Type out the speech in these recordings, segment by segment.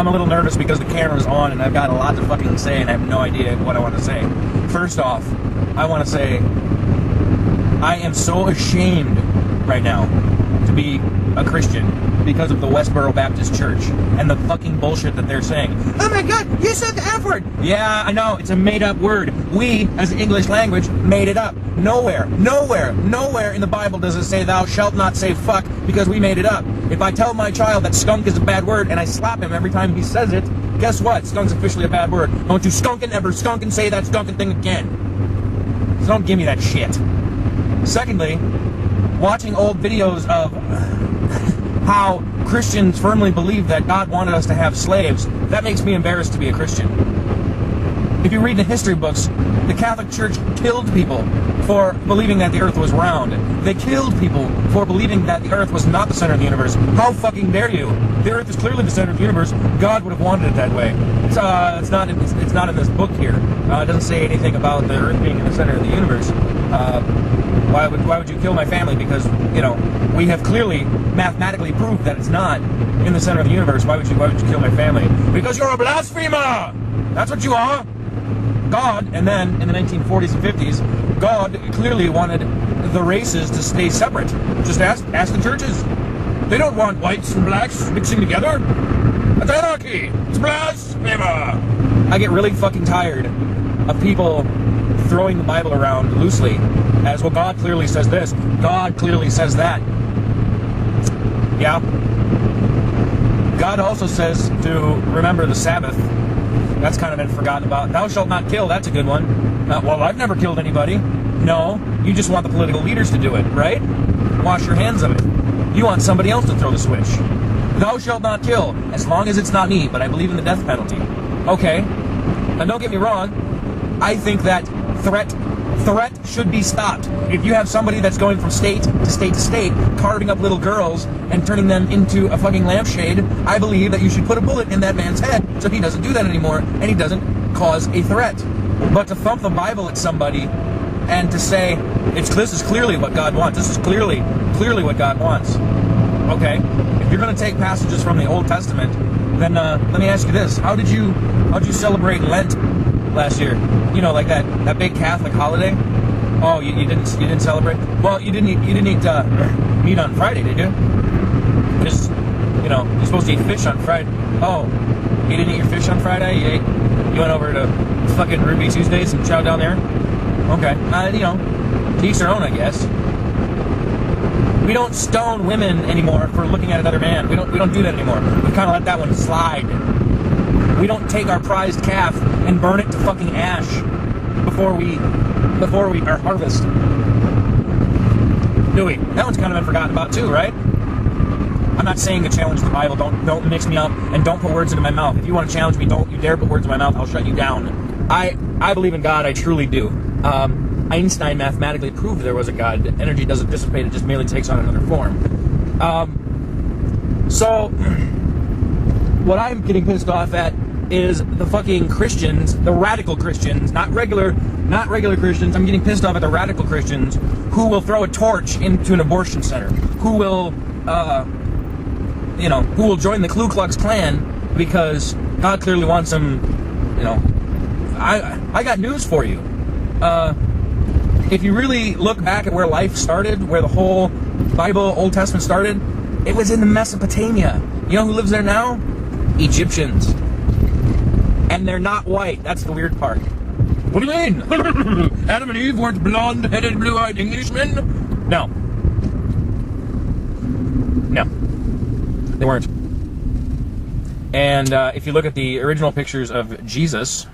I'm a little nervous because the camera's on and I've got a lot to fucking say and I have no idea what I want to say. First off, I want to say I am so ashamed right now to be a Christian because of the Westboro Baptist Church and the fucking bullshit that they're saying. Oh my God, you said the F word! Yeah, I know, it's a made-up word. We, as the English language, made it up. Nowhere in the Bible does it say thou shalt not say fuck because we made it up. If I tell my child that skunk is a bad word and I slap him every time he says it, guess what? Skunk's officially a bad word. Don't you skunkin' ever skunk and say that skunkin' thing again. So don't give me that shit. Secondly, watching old videos of how Christians firmly believe that God wanted us to have slaves, that makes me embarrassed to be a Christian. If you read the history books, the Catholic Church killed people for believing that the earth was round. They killed people for believing that the earth was not the center of the universe. How fucking dare you? The earth is clearly the center of the universe. God would have wanted it that way. It's not in this book here. It doesn't say anything about the earth being in the center of the universe. Why would you kill my family? Because, you know, we have clearly mathematically proved that it's not in the center of the universe. Why would you kill my family? Because you're a blasphemer! That's what you are! God, and then in the 1940s and 50s, God clearly wanted the races to stay separate. Just ask the churches. They don't want whites and blacks mixing together. That's anarchy! It's blasphemer! I get really fucking tired of people throwing the Bible around loosely as, well, God clearly says this, God clearly says that. Yeah. God also says to remember the Sabbath. That's kind of been forgotten about. Thou shalt not kill, that's a good one. Well, I've never killed anybody. No, you just want the political leaders to do it, right? Wash your hands of it. You want somebody else to throw the switch. Thou shalt not kill, as long as it's not me, but I believe in the death penalty. Okay. Now don't get me wrong, I think that threat should be stopped. If you have somebody that's going from state to state to state, carving up little girls and turning them into a fucking lampshade, I believe that you should put a bullet in that man's head so he doesn't do that anymore and he doesn't cause a threat. But to thump the Bible at somebody and to say, this is clearly what God wants. This is clearly what God wants. Okay? If you're going to take passages from the Old Testament, then let me ask you this. How'd you celebrate Lent last year? You know, like that big Catholic holiday? Oh, you didn't celebrate? Well, you didn't eat meat on Friday, did you? Because, you know, you're supposed to eat fish on Friday. Oh, you didn't eat your fish on Friday? You went over to fucking Ruby Tuesdays and chowed down there? Okay. You know, to each their own, I guess. We don't stone women anymore for looking at another man. We don't do that anymore. We kind of let that one slide. We don't take our prized calf and burn it to fucking ash before we our harvest. Do we? That one's kind of been forgotten about too, right? I'm not saying to challenge the Bible. Don't mix me up and don't put words into my mouth. If you want to challenge me, don't you dare put words in my mouth. I'll shut you down. I believe in God. I truly do. Einstein mathematically proved there was a God. Energy doesn't dissipate. It just merely takes on another form. So what I'm getting pissed off at is the fucking Christians, the radical Christians, not regular Christians. I'm getting pissed off at the radical Christians who will throw a torch into an abortion center, who will join the Ku Klux Klan because God clearly wants them. You know, I got news for you. If you really look back at where life started, where the whole Bible, Old Testament started, it was in Mesopotamia. You know who lives there now? Egyptians. And they're not white. That's the weird part. What do you mean? Adam and Eve weren't blonde-headed, blue-eyed Englishmen? No. No. They weren't. And if you look at the original pictures of Jesus,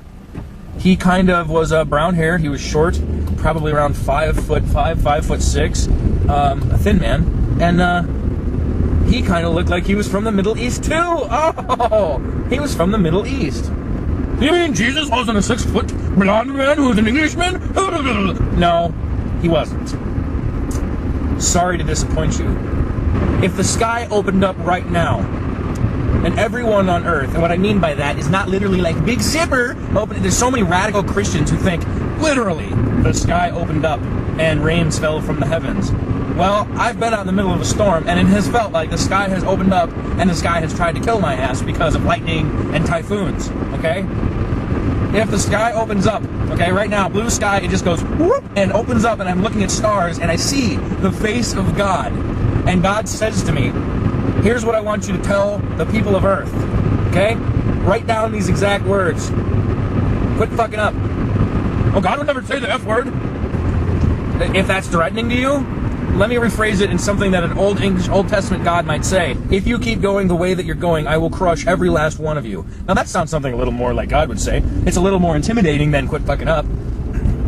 he kind of was brown hair. He was short, probably around 5'5", 5'6", a thin man. And he kind of looked like he was from the Middle East too. Oh, he was from the Middle East. You mean Jesus wasn't a 6-foot blonde man who was an Englishman? No, he wasn't. Sorry to disappoint you. If the sky opened up right now, and everyone on earth, and what I mean by that is not literally like Big Zipper open. There's so many radical Christians who think literally the sky opened up and rains fell from the heavens. Well, I've been out in the middle of a storm, and it has felt like the sky has opened up, and the sky has tried to kill my ass because of lightning and typhoons, okay? If the sky opens up, okay, right now, blue sky, it just goes whoop, and opens up, and I'm looking at stars, and I see the face of God. And God says to me, here's what I want you to tell the people of Earth, okay? Write down these exact words. Quit fucking up. Oh, God would never say the F word. If that's threatening to you, let me rephrase it in something that an Old Testament God might say. If you keep going the way that you're going, I will crush every last one of you. Now that sounds something a little more like God would say. It's a little more intimidating than quit fucking up.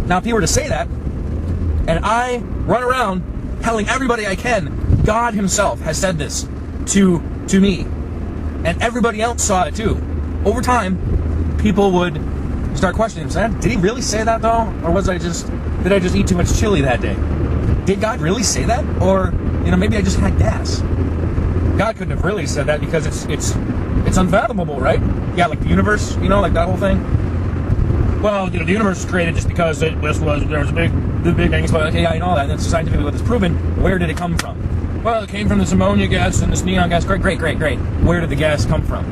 Now if he were to say that, and I run around telling everybody I can, God himself has said this to me, and everybody else saw it too. Over time, people would start questioning him. Did he really say that though? Or did I just eat too much chili that day? Did God really say that? Or, maybe I just had gas. God couldn't have really said that because it's unfathomable, right? Yeah, like the universe, like that whole thing. Well, the universe was created just because there was a big bang exploded. Okay, yeah, I know that. That's scientifically what is proven. Where did it come from? Well, it came from this ammonia gas and this neon gas. Great. Where did the gas come from?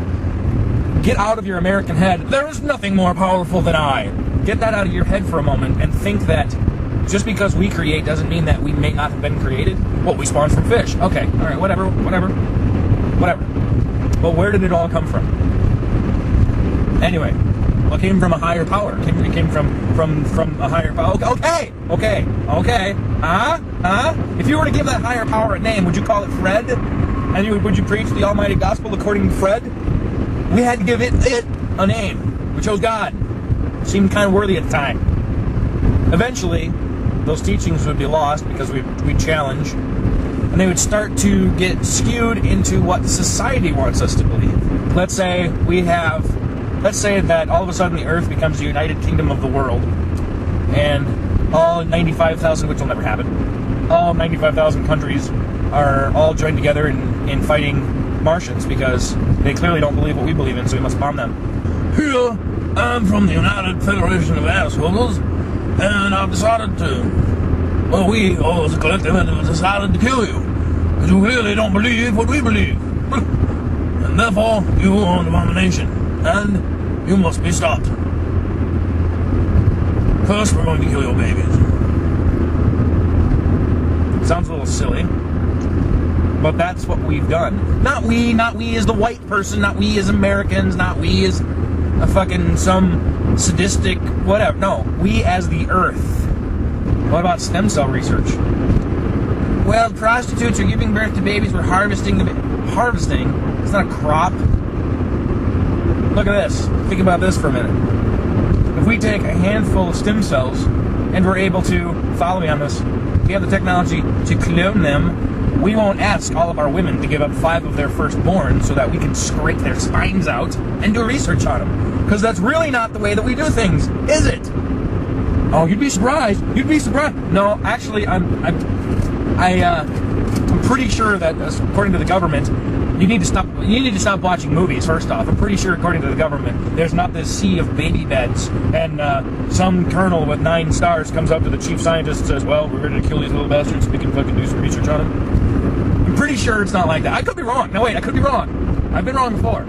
Get out of your American head. There is nothing more powerful than I. Get that out of your head for a moment and think that just because we create doesn't mean that we may not have been created. Well, we spawned from fish. Okay, all right, whatever. But where did it all come from? Anyway, well, it came from a higher power. It came from a higher power. Okay. If you were to give that higher power a name, would you call it Fred? And would you preach the almighty gospel according to Fred? We had to give it a name. We chose God. Seemed kind of worthy at the time. Eventually, those teachings would be lost because we'd challenge, and they would start to get skewed into what society wants us to believe. Let's say that all of a sudden the earth becomes the United Kingdom of the world, and all 95,000, which will never happen, all 95,000 countries are all joined together in fighting Martians because they clearly don't believe what we believe in, so we must bomb them. Here, I'm from the United Federation of Assholes, and I've decided we all as a collective have decided to kill you, because you clearly don't believe what we believe. And therefore, you are an abomination, and you must be stopped. First, we're going to kill your babies. Sounds a little silly, but that's what we've done. Not we as the white person, not we as Americans, not we as a fucking some sadistic whatever. No, we as the earth. What about stem cell research? Well, prostitutes are giving birth to babies. We're harvesting harvesting. It's not a crop. Look at this. Think about this for a minute. If we take a handful of stem cells and we're able to, follow me on this, we have the technology to clone them, we won't ask all of our women to give up 5 of their firstborn so that we can scrape their spines out and do research on them. Because that's really not the way that we do things, is it? Oh, you'd be surprised. You'd be surprised. No, actually, I'm pretty sure that, according to the government, you need to stop watching movies. First off, I'm pretty sure, according to the government, there's not this sea of baby beds, and some colonel with 9 stars comes up to the chief scientist and says, "Well, we're ready to kill these little bastards so we can fucking do some research on them." I'm pretty sure it's not like that. I could be wrong. No, wait, I could be wrong. I've been wrong before.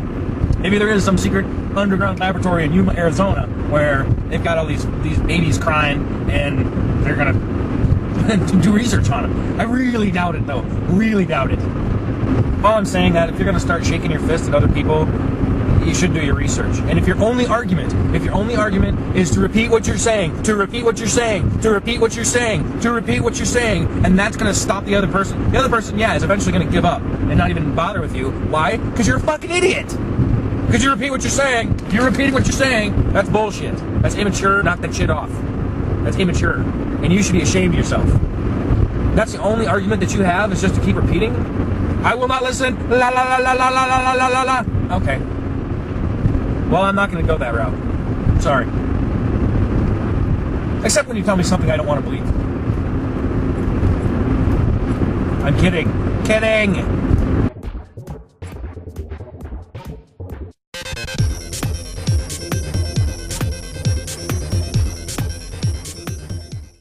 Maybe there is some secret underground laboratory in Yuma, Arizona, where they've got all these babies crying, and they're gonna do research on them. I really doubt it, though. Really doubt it. All I'm saying that if you're gonna start shaking your fist at other people, you should do your research. And if your only argument is to repeat what you're saying, to repeat what you're saying, to repeat what you're saying, to repeat what you're saying, and that's gonna stop the other person, yeah, is eventually gonna give up and not even bother with you. Why? Because you're a fucking idiot. Because you repeat what you're saying, you're repeating what you're saying, that's bullshit. That's immature, knock that shit off. That's immature. And you should be ashamed of yourself. That's the only argument that you have, is just to keep repeating? I will not listen, la la la la la la la la la la. Okay. Well, I'm not going to go that route. Sorry. Except when you tell me something I don't want to believe. I'm kidding. Kidding!